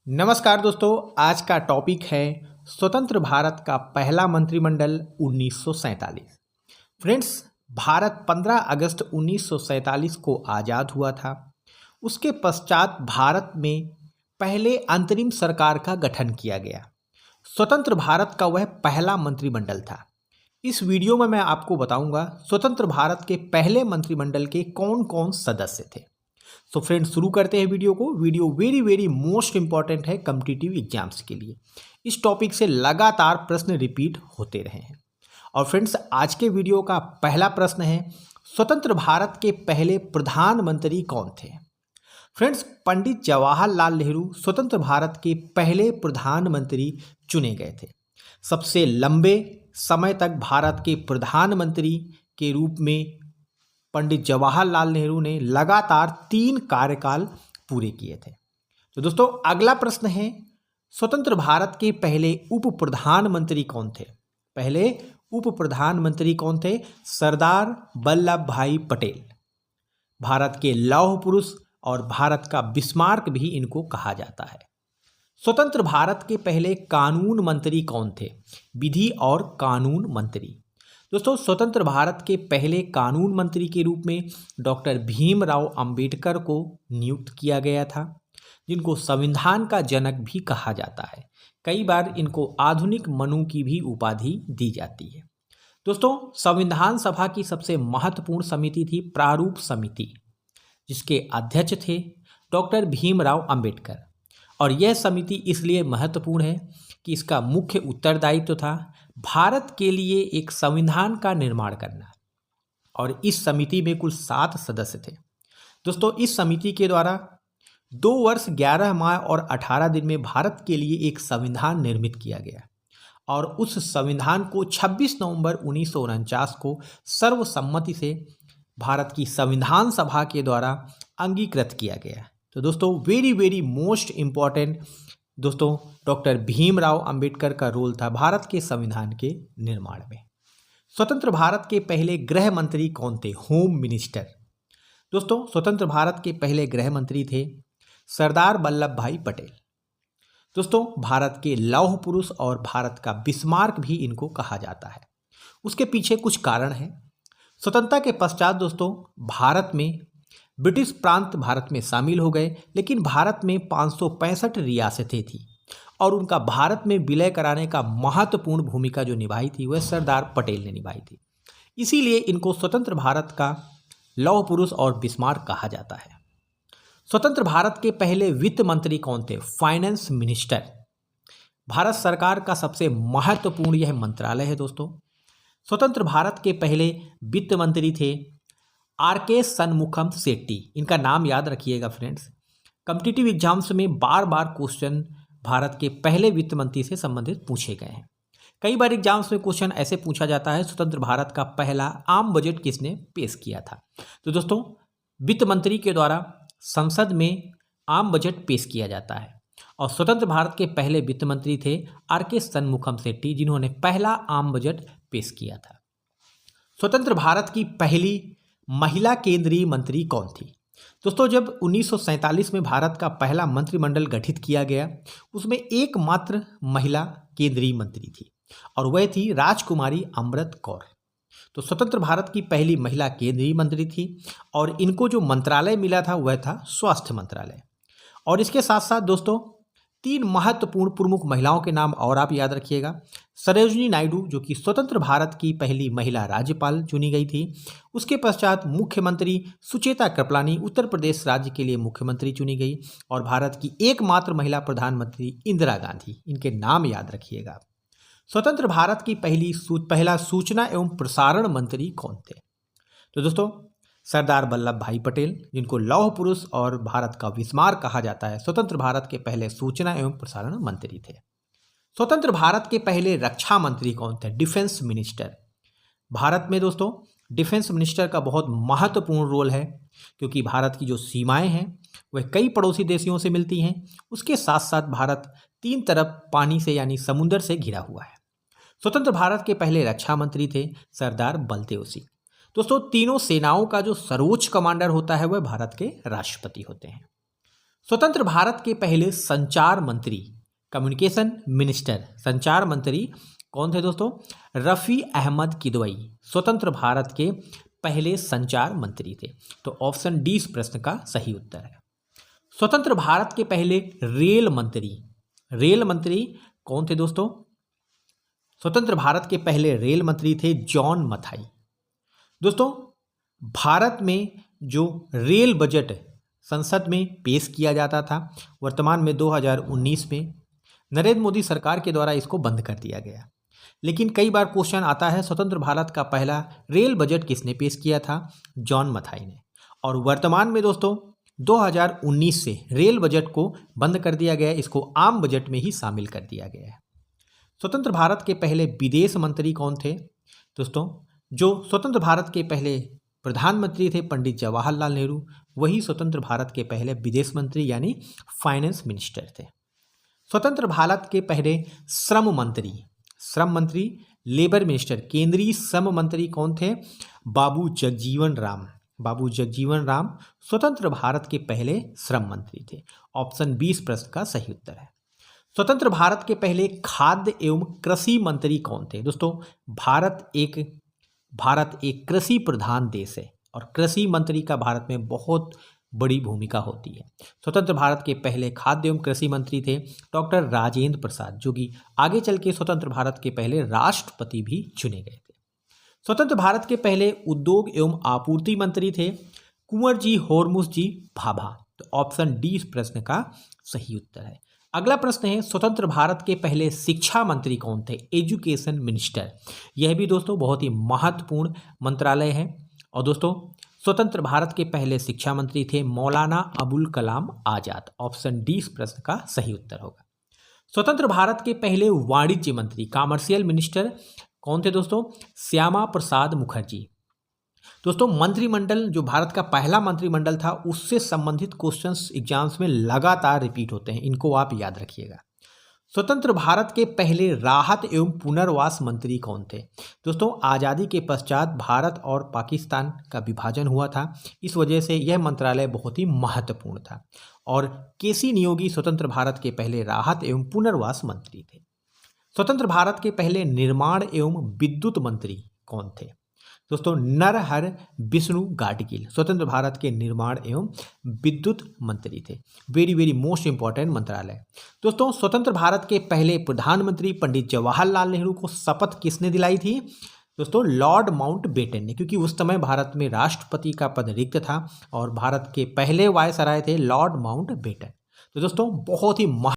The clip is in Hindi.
नमस्कार दोस्तों, आज का टॉपिक है स्वतंत्र भारत का पहला मंत्रिमंडल 1947। फ्रेंड्स, भारत 15 अगस्त 1947 को आज़ाद हुआ था। उसके पश्चात भारत में पहले अंतरिम सरकार का गठन किया गया। स्वतंत्र भारत का वह पहला मंत्रिमंडल था। इस वीडियो में मैं आपको बताऊंगा स्वतंत्र भारत के पहले मंत्रिमंडल के कौन कौन सदस्य थे। तो फ्रेंड्स, शुरू करते हैं वीडियो को। Video very very most important है कॉम्पिटिटिव एग्जाम्स के लिए। इस टॉपिक से लगातार प्रश्न रिपीट होते रहे हैं। और फ्रेंड्स, आज के वीडियो का पहला प्रश्न है, स्वतंत्र भारत के पहले प्रधानमंत्री कौन थे? फ्रेंड्स, पंडित जवाहरलाल नेहरू स्वतंत्र भारत के पहले प्रधानमंत्री चुने गए थे। सबसे लंबे समय तक भारत के प्रधानमंत्री के रूप में पंडित जवाहरलाल नेहरू ने लगातार 3 कार्यकाल पूरे किए थे। तो दोस्तों, अगला प्रश्न है, स्वतंत्र भारत के पहले उप प्रधानमंत्री कौन थे? पहले उप प्रधानमंत्री कौन थे? सरदार वल्लभ भाई पटेल। भारत के लौह पुरुष और भारत का बिस्मार्क भी इनको कहा जाता है। स्वतंत्र भारत के पहले कानून मंत्री कौन थे? विधि और कानून मंत्री। दोस्तों, स्वतंत्र भारत के पहले कानून मंत्री के रूप में डॉक्टर भीमराव अंबेडकर को नियुक्त किया गया था, जिनको संविधान का जनक भी कहा जाता है। कई बार इनको आधुनिक मनु की भी उपाधि दी जाती है। दोस्तों, संविधान सभा की सबसे महत्वपूर्ण समिति थी प्रारूप समिति, जिसके अध्यक्ष थे डॉक्टर भीमराव अंबेडकर। और यह समिति इसलिए महत्वपूर्ण है कि इसका मुख्य उत्तरदायित्व था भारत के लिए एक संविधान का निर्माण करना। और इस समिति में कुल 7 सदस्य थे। दोस्तों, इस समिति के द्वारा 2 वर्ष 11 माह और 18 दिन में भारत के लिए एक संविधान निर्मित किया गया। और उस संविधान को 26 नवंबर 1949 को सर्वसम्मति से भारत की संविधान सभा के द्वारा अंगीकृत किया गया। तो दोस्तों, वेरी वेरी मोस्ट इम्पॉर्टेंट दोस्तों, डॉक्टर भीमराव अंबेडकर का रोल था भारत के संविधान के निर्माण में। स्वतंत्र भारत के पहले गृह मंत्री कौन थे? Home minister. दोस्तों, स्वतंत्र भारत के पहले गृह मंत्री थे सरदार वल्लभ भाई पटेल। दोस्तों, भारत के लौह पुरुष और भारत का बिस्मार्क भी इनको कहा जाता है। उसके पीछे कुछ कारण हैं। स्वतंत्रता के पश्चात दोस्तों, भारत में ब्रिटिश प्रांत भारत में शामिल हो गए, लेकिन भारत में 565 रियासतें थी और उनका भारत में विलय कराने का महत्वपूर्ण भूमिका जो निभाई थी वह सरदार पटेल ने निभाई थी। इसीलिए इनको स्वतंत्र भारत का लौह पुरुष और बिस्मार्क कहा जाता है। स्वतंत्र भारत के पहले वित्त मंत्री कौन थे? Finance minister. भारत सरकार का सबसे महत्वपूर्ण यह मंत्रालय है। दोस्तों, स्वतंत्र भारत के पहले वित्त मंत्री थे आर.के. शनमुखम शेट्टी। इनका नाम याद रखिएगा फ्रेंड्स। कॉम्पिटिटिव एग्जाम्स में बार बार क्वेश्चन भारत के पहले वित्त मंत्री से संबंधित पूछे गए हैं। कई बार एग्जाम्स में क्वेश्चन ऐसे पूछा जाता है, स्वतंत्र भारत का पहला आम बजट किसने पेश किया था? तो दोस्तों, वित्त मंत्री के द्वारा संसद में आम बजट पेश किया जाता है। और स्वतंत्र भारत के पहले वित्त मंत्री थे आर.के. शनमुखम शेट्टी, जिन्होंने पहला आम बजट पेश किया था। स्वतंत्र भारत की पहली महिला केंद्रीय मंत्री कौन थी? दोस्तों, जब 1947 में भारत का पहला मंत्रिमंडल गठित किया गया, उसमें एकमात्र महिला केंद्रीय मंत्री थी और वह थी राजकुमारी अमृत कौर। तो स्वतंत्र भारत की पहली महिला केंद्रीय मंत्री थी और इनको जो मंत्रालय मिला था वह था स्वास्थ्य मंत्रालय। और इसके साथ साथ दोस्तों, 3 महत्वपूर्ण प्रमुख महिलाओं के नाम और आप याद रखिएगा। सरोजिनी नायडू, जो कि स्वतंत्र भारत की पहली महिला राज्यपाल चुनी गई थी। उसके पश्चात मुख्यमंत्री सुचेता कृपलानी, उत्तर प्रदेश राज्य के लिए मुख्यमंत्री चुनी गई। और भारत की एकमात्र महिला प्रधानमंत्री इंदिरा गांधी। इनके नाम याद रखिएगा। स्वतंत्र भारत की पहला सूचना एवं प्रसारण मंत्री कौन थे? तो दोस्तों, सरदार वल्लभ भाई पटेल, जिनको लौह पुरुष और भारत का बिस्मार्क कहा जाता है, स्वतंत्र भारत के पहले सूचना एवं प्रसारण मंत्री थे। स्वतंत्र भारत के पहले रक्षा मंत्री कौन थे? Defence minister. भारत में दोस्तों, डिफेंस मिनिस्टर का बहुत महत्वपूर्ण रोल है, क्योंकि भारत की जो सीमाएं हैं वह कई पड़ोसी देशों से मिलती हैं। उसके साथ साथ भारत 3 तरफ पानी से यानी समुद्र से घिरा हुआ है। स्वतंत्र भारत के पहले रक्षा मंत्री थे सरदार बलदेव सिंह। दोस्तों, तीनों सेनाओं का जो सर्वोच्च कमांडर होता है वह भारत के राष्ट्रपति होते हैं। स्वतंत्र भारत के पहले संचार मंत्री, कम्युनिकेशन मिनिस्टर, संचार मंत्री कौन थे दोस्तों? रफ़ी अहमद किदवई स्वतंत्र भारत के पहले संचार मंत्री थे। तो ऑप्शन डी इस प्रश्न का सही उत्तर है। स्वतंत्र भारत के पहले रेल मंत्री कौन थे दोस्तों? स्वतंत्र भारत के पहले रेल मंत्री थे जॉन मथाई। दोस्तों, भारत में जो रेल बजट संसद में पेश किया जाता था, वर्तमान में 2019 में नरेंद्र मोदी सरकार के द्वारा इसको बंद कर दिया गया। लेकिन कई बार क्वेश्चन आता है स्वतंत्र भारत का पहला रेल बजट किसने पेश किया था? जॉन मथाई ने। और वर्तमान में दोस्तों 2019 से रेल बजट को बंद कर दिया गया, इसको आम बजट में ही शामिल कर दिया गया है। स्वतंत्र भारत के पहले विदेश मंत्री कौन थे? दोस्तों, जो स्वतंत्र भारत के पहले प्रधानमंत्री थे पंडित जवाहरलाल नेहरू, वही स्वतंत्र भारत के पहले विदेश मंत्री यानी फाइनेंस मिनिस्टर थे। स्वतंत्र भारत के पहले श्रम मंत्री, लेबर मिनिस्टर, केंद्रीय श्रम मंत्री कौन थे? बाबू जगजीवन राम स्वतंत्र भारत के पहले श्रम मंत्री थे। ऑप्शन 20 प्रश्न का सही उत्तर है। स्वतंत्र भारत के पहले खाद्य एवं कृषि मंत्री कौन थे? दोस्तों, भारत एक कृषि प्रधान देश है और कृषि मंत्री का भारत में बहुत बड़ी भूमिका होती है। स्वतंत्र भारत के पहले खाद्य एवं कृषि मंत्री थे डॉक्टर राजेंद्र प्रसाद, जो कि आगे चल के स्वतंत्र भारत के पहले राष्ट्रपति भी चुने गए थे। स्वतंत्र भारत के पहले उद्योग एवं आपूर्ति मंत्री थे कुंवर जी होरमुस जी भाभा। तो ऑप्शन डी इस प्रश्न का सही उत्तर है। अगला प्रश्न है, स्वतंत्र भारत के पहले शिक्षा मंत्री कौन थे? Education minister. यह भी दोस्तों बहुत ही महत्वपूर्ण मंत्रालय है। और दोस्तों, स्वतंत्र भारत के पहले शिक्षा मंत्री थे मौलाना अबुल कलाम आजाद। ऑप्शन डी इस प्रश्न का सही उत्तर होगा। स्वतंत्र भारत के पहले वाणिज्य मंत्री, कॉमर्शियल मिनिस्टर कौन थे दोस्तों? श्यामा प्रसाद मुखर्जी। दोस्तों, मंत्रिमंडल जो भारत का पहला मंत्रिमंडल था, उससे संबंधित क्वेश्चंस एग्जाम्स में लगातार रिपीट होते हैं, इनको आप याद रखिएगा। स्वतंत्र भारत के पहले राहत एवं पुनर्वास मंत्री कौन थे? दोस्तों, आज़ादी के पश्चात भारत और पाकिस्तान का विभाजन हुआ था, इस वजह से यह मंत्रालय बहुत ही महत्वपूर्ण था। और केसी नियोगी स्वतंत्र भारत के पहले राहत एवं पुनर्वास मंत्री थे। स्वतंत्र भारत के पहले निर्माण एवं विद्युत मंत्री कौन थे? दोस्तों, नरहर विष्णु गाडगिल स्वतंत्र भारत के निर्माण एवं विद्युत मंत्री थे। वेरी मोस्ट इंपॉर्टेंट मंत्रालय। दोस्तों, स्वतंत्र भारत के पहले प्रधानमंत्री पंडित जवाहरलाल नेहरू को शपथ किसने दिलाई थी? दोस्तों, लॉर्ड माउंटबेटन ने, क्योंकि उस समय भारत में राष्ट्रपति का पद रिक्त था और भारत के पहले वायसराय थे लॉर्ड माउंटबेटन। तो दोस्तों, बहुत ही